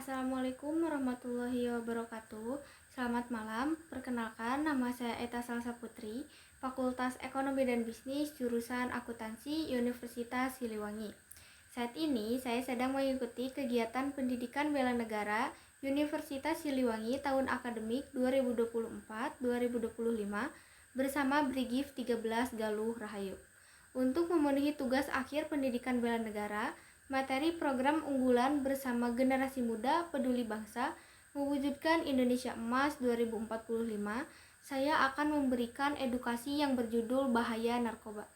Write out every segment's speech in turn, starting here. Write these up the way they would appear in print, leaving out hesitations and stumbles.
Assalamualaikum warahmatullahi wabarakatuh. Selamat malam, perkenalkan nama saya Eta Salsa Putri, Fakultas Ekonomi dan Bisnis, jurusan Akuntansi, Universitas Siliwangi. Saat ini saya sedang mengikuti kegiatan pendidikan bela negara Universitas Siliwangi tahun akademik 2024-2025 bersama Brigif 13 Galuh Rahayu. Untuk memenuhi tugas akhir pendidikan bela negara, materi program unggulan bersama generasi muda peduli bangsa mewujudkan Indonesia Emas 2045, saya akan memberikan edukasi yang berjudul Bahaya Narkoba.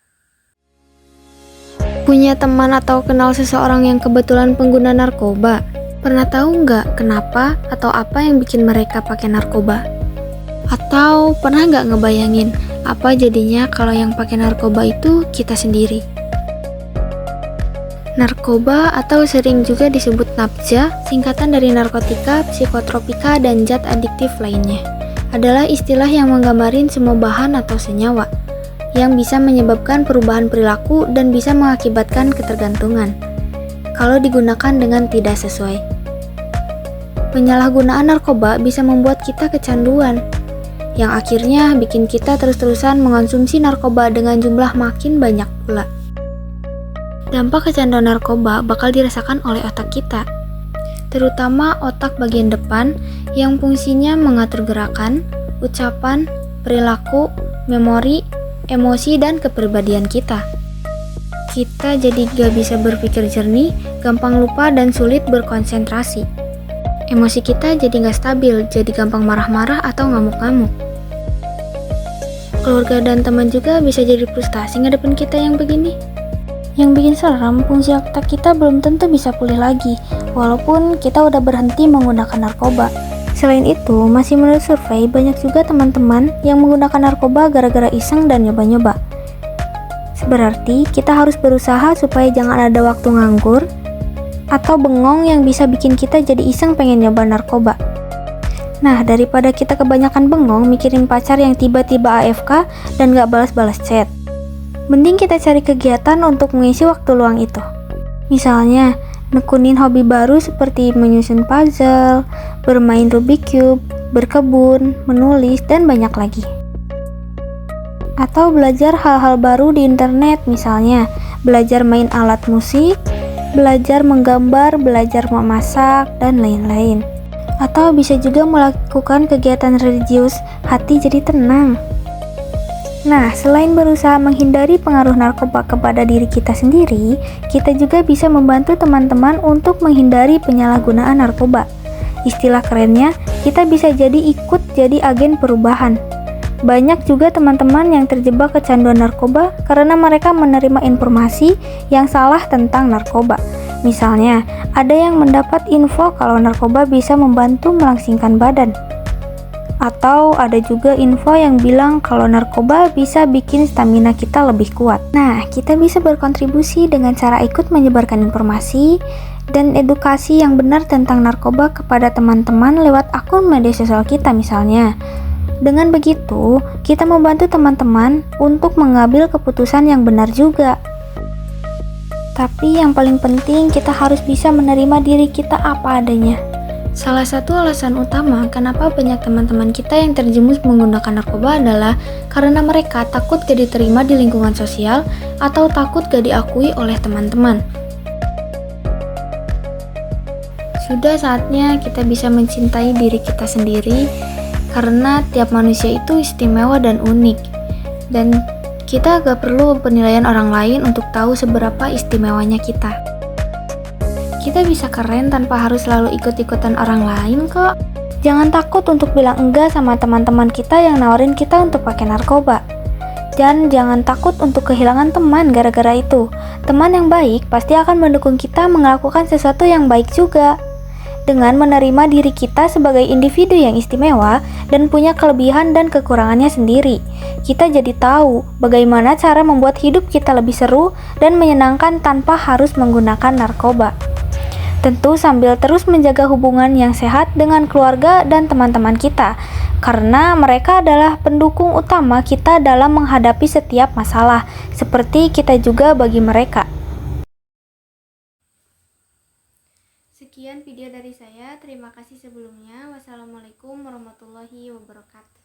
Punya teman atau kenal seseorang yang kebetulan pengguna narkoba? Pernah tahu nggak kenapa atau apa yang bikin mereka pakai narkoba? Atau pernah nggak ngebayangin apa jadinya kalau yang pakai narkoba itu kita sendiri? Narkoba atau sering juga disebut nafza, singkatan dari narkotika, psikotropika, dan zat adiktif lainnya, adalah istilah yang menggambarin semua bahan atau senyawa yang bisa menyebabkan perubahan perilaku dan bisa mengakibatkan ketergantungan kalau digunakan dengan tidak sesuai. Penyalahgunaan narkoba bisa membuat kita kecanduan, yang akhirnya bikin kita terus-terusan mengonsumsi narkoba dengan jumlah makin banyak pula. Dampak kecanduan narkoba bakal dirasakan oleh otak kita, terutama otak bagian depan yang fungsinya mengatur gerakan, ucapan, perilaku, memori, emosi, dan kepribadian kita. Kita jadi gak bisa berpikir jernih, gampang lupa, dan sulit berkonsentrasi. Emosi kita jadi gak stabil, jadi gampang marah-marah atau ngamuk-ngamuk. Keluarga dan teman juga bisa jadi frustasi ngadepin kita yang begini. Yang bikin serem, fungsi otak kita belum tentu bisa pulih lagi, walaupun kita udah berhenti menggunakan narkoba. Selain itu, masih menurut survei, banyak juga teman-teman yang menggunakan narkoba gara-gara iseng dan nyoba-nyoba. Berarti, kita harus berusaha supaya jangan ada waktu nganggur atau bengong yang bisa bikin kita jadi iseng pengen nyoba narkoba. Nah, daripada kita kebanyakan bengong mikirin pacar yang tiba-tiba AFK dan gak balas-balas chat, mending kita cari kegiatan untuk mengisi waktu luang itu. Misalnya, nekunin hobi baru seperti menyusun puzzle, bermain Rubik Cube, berkebun, menulis, dan banyak lagi. Atau belajar hal-hal baru di internet, misalnya belajar main alat musik, belajar menggambar, belajar memasak, dan lain-lain. Atau bisa juga melakukan kegiatan religius, hati jadi tenang. Nah, selain berusaha menghindari pengaruh narkoba kepada diri kita sendiri, kita juga bisa membantu teman-teman untuk menghindari penyalahgunaan narkoba. Istilah kerennya, kita bisa ikut jadi agen perubahan. Banyak juga teman-teman yang terjebak kecanduan narkoba karena mereka menerima informasi yang salah tentang narkoba. Misalnya, ada yang mendapat info kalau narkoba bisa membantu melangsingkan badan. Atau ada juga info yang bilang kalau narkoba bisa bikin stamina kita lebih kuat. Nah, kita bisa berkontribusi dengan cara ikut menyebarkan informasi dan edukasi yang benar tentang narkoba kepada teman-teman lewat akun media sosial kita misalnya. Dengan begitu, kita membantu teman-teman untuk mengambil keputusan yang benar juga. Tapi yang paling penting, kita harus bisa menerima diri kita apa adanya. Salah satu alasan utama kenapa banyak teman-teman kita yang terjerumus menggunakan narkoba adalah karena mereka takut gak diterima di lingkungan sosial atau takut gak diakui oleh teman-teman. Sudah saatnya kita bisa mencintai diri kita sendiri karena tiap manusia itu istimewa dan unik. Dan kita gak perlu penilaian orang lain untuk tahu seberapa istimewanya kita. Kita bisa keren tanpa harus selalu ikut-ikutan orang lain kok. Jangan takut untuk bilang enggak sama teman-teman kita yang nawarin kita untuk pakai narkoba. Dan jangan takut untuk kehilangan teman gara-gara itu. Teman yang baik pasti akan mendukung kita melakukan sesuatu yang baik juga. Dengan menerima diri kita sebagai individu yang istimewa dan punya kelebihan dan kekurangannya sendiri, kita jadi tahu bagaimana cara membuat hidup kita lebih seru dan menyenangkan tanpa harus menggunakan narkoba. Tentu sambil terus menjaga hubungan yang sehat dengan keluarga dan teman-teman kita, karena mereka adalah pendukung utama kita dalam menghadapi setiap masalah, seperti kita juga bagi mereka. Sekian video video dari saya. Terima kasih sebelumnya. Wassalamualaikum warahmatullahi wabarakatuh.